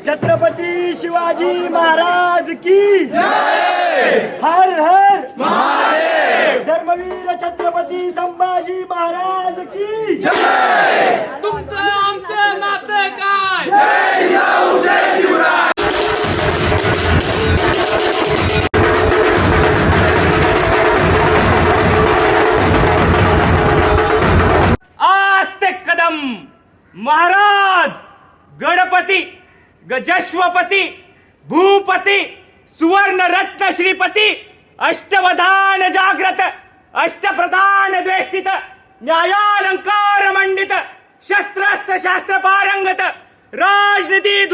छत्रपती शिवाजी महाराज की हर हर महादेव। धर्मवीर छत्रपती संभाजी महाराज की तुमचं आमचं नातं काय? आस्ते कदम महाराज गणपती गजश्वपती भूपती सुवर्ण रत्न श्रीपती अष्टवधान जाग्रत अष्टप्रधान द्वेष्टित न्यायालंकार मंडित शस्त्रास्त्र शास्त्र पारंगत राजनीती